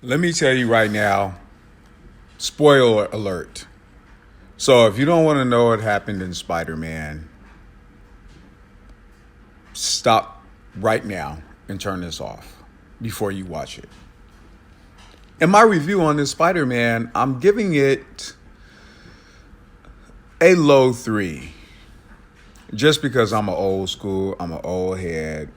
Let me tell you right now, spoiler alert. So if you don't want to know what happened in Spider-Man, stop right now and turn this off before you watch it. In my review on this Spider-Man, I'm giving it a low 3. Just because I'm an old school, I'm an old head.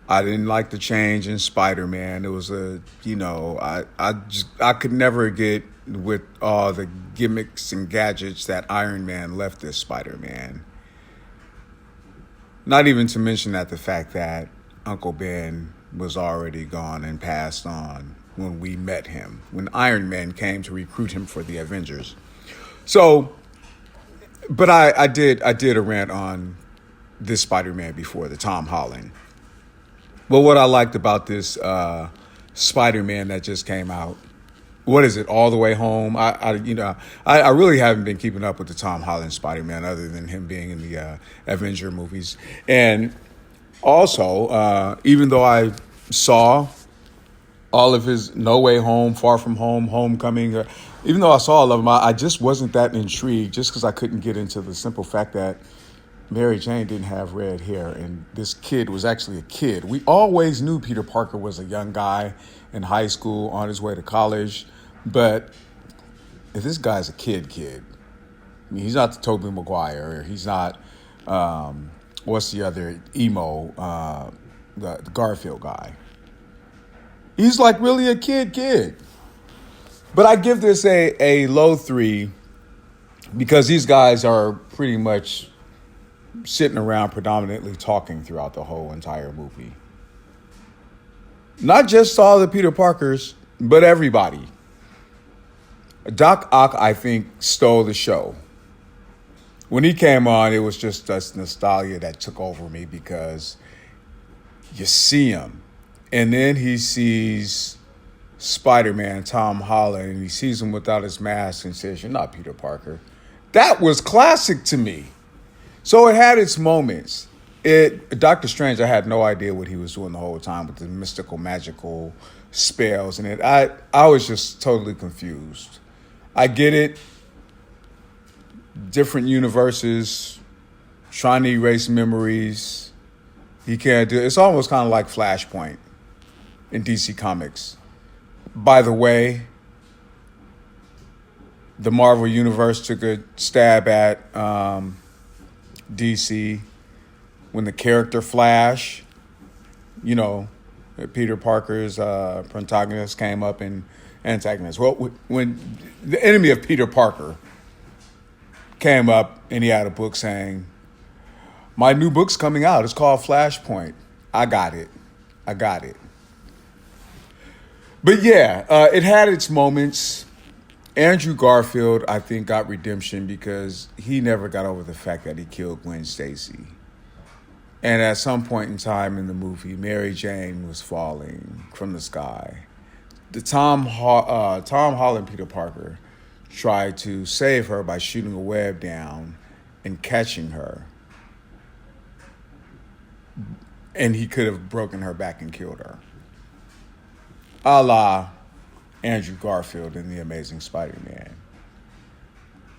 I didn't like the change in Spider-Man. It was I could never get with all the gimmicks and gadgets that Iron Man left this Spider-Man. Not even to mention that the fact that Uncle Ben was already gone and passed on when we met him, when Iron Man came to recruit him for the Avengers. So, but I did a rant on this Spider-Man before, the Tom Holland. But what I liked about this Spider-Man that just came out, what is it, All the Way Home? I really haven't been keeping up with the Tom Holland Spider-Man other than him being in the Avenger movies. And also, even though I saw all of his No Way Home, Far From Home, Homecoming, even though I saw all of them, I just wasn't that intrigued just because I couldn't get into the simple fact that Mary Jane didn't have red hair, and this kid was actually a kid. We always knew Peter Parker was a young guy in high school on his way to college, but if this guy's a kid, I mean, he's not the Tobey Maguire. He's not, what's the other emo, the Garfield guy. He's like really a kid. But I give this a low 3 because these guys are pretty much sitting around predominantly talking throughout the whole entire movie. Not just all the Peter Parkers, but everybody. Doc Ock, I think, stole the show. When he came on, it was just this nostalgia that took over me because you see him. And then he sees Spider-Man, Tom Holland, and he sees him without his mask and says, "You're not Peter Parker." That was classic to me. So it had its moments. Doctor Strange, I had no idea what he was doing the whole time with the mystical, magical spells and it. I was just totally confused. I get it. Different universes, trying to erase memories. He can't do it. It's almost kind of like Flashpoint in DC Comics. By the way, the Marvel Universe took a stab at DC when the character Flash, Peter Parker's protagonist came up and antagonist. Well, when the enemy of Peter Parker came up and he had a book saying, "My new book's coming out. It's called Flashpoint." I got it. But yeah, it had its moments. Andrew Garfield, I think, got redemption because he never got over the fact that he killed Gwen Stacy. And at some point in time in the movie, Mary Jane was falling from the sky. The Tom Holland Peter Parker tried to save her by shooting a web down and catching her. And he could have broken her back and killed her. A la Andrew Garfield in The Amazing Spider-Man.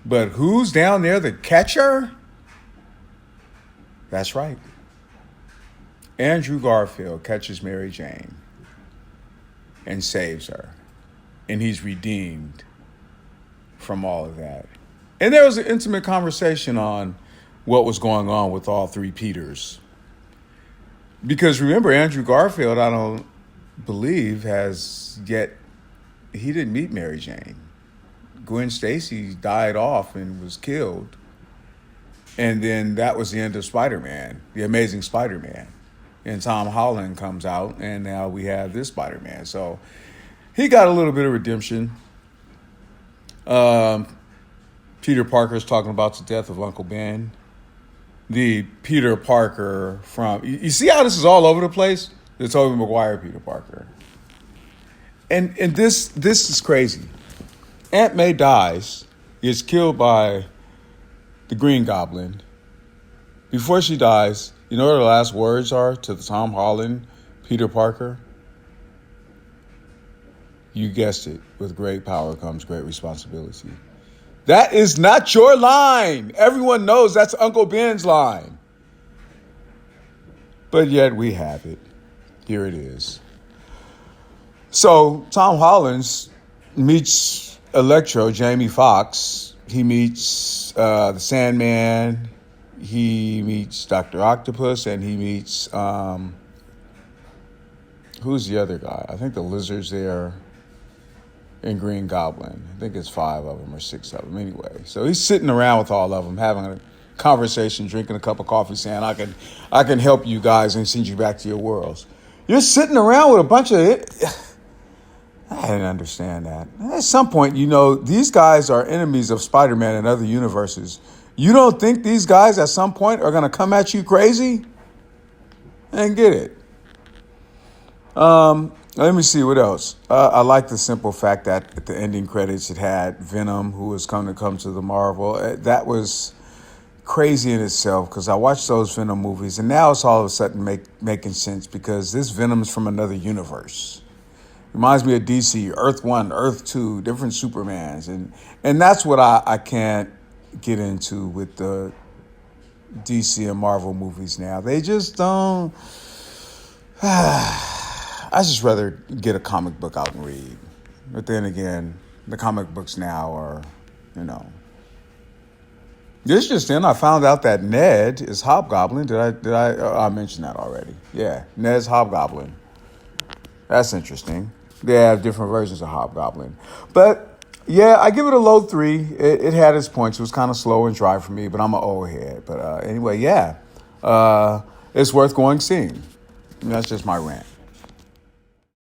But who's down there, the catcher? That's right. Andrew Garfield catches Mary Jane and saves her. And he's redeemed from all of that. And there was an intimate conversation on what was going on with all three Peters. Because remember, Andrew Garfield, I don't believe, he didn't meet Mary Jane. Gwen Stacy died off and was killed. And then that was the end of Spider-Man, The Amazing Spider-Man. And Tom Holland comes out, and now we have this Spider-Man. So he got a little bit of redemption. Peter Parker's talking about the death of Uncle Ben. The Peter Parker from... You see how this is all over the place? The Tobey Maguire Peter Parker. And this is crazy. Aunt May dies, gets killed by the Green Goblin. Before she dies, you know what her last words are to the Tom Holland Peter Parker? You guessed it. With great power comes great responsibility. That is not your line. Everyone knows that's Uncle Ben's line. But yet we have it. Here it is. So Tom Holland meets Electro, Jamie Foxx. He meets the Sandman. He meets Dr. Octopus, and he meets who's the other guy? I think the Lizard's there, and Green Goblin. I think it's 5 of them or 6 of them. Anyway, so he's sitting around with all of them, having a conversation, drinking a cup of coffee, saying, "I can help you guys and send you back to your worlds." You're sitting around with a bunch of it. I didn't understand that. At some point, these guys are enemies of Spider-Man and other universes. You don't think these guys at some point are going to come at you crazy? And get it. Let me see what else. I like the simple fact that at the ending credits it had Venom, who was come to the Marvel. That was crazy in itself because I watched those Venom movies and now it's all of a sudden making sense because this Venom is from another universe. Reminds me of DC, Earth 1, Earth 2, different Supermans. And that's what I can't get into with the DC and Marvel movies now. They just don't... I just rather get a comic book out and read. But then again, the comic books now are, This just in, I found out that Ned is Hobgoblin. Did I mention that already? Yeah, Ned's Hobgoblin. That's interesting. They have different versions of Hobgoblin. But, yeah, I give it a low 3. It had its points. It was kind of slow and dry for me, but I'm an old head. But anyway, yeah. It's worth going seeing. That's just my rant.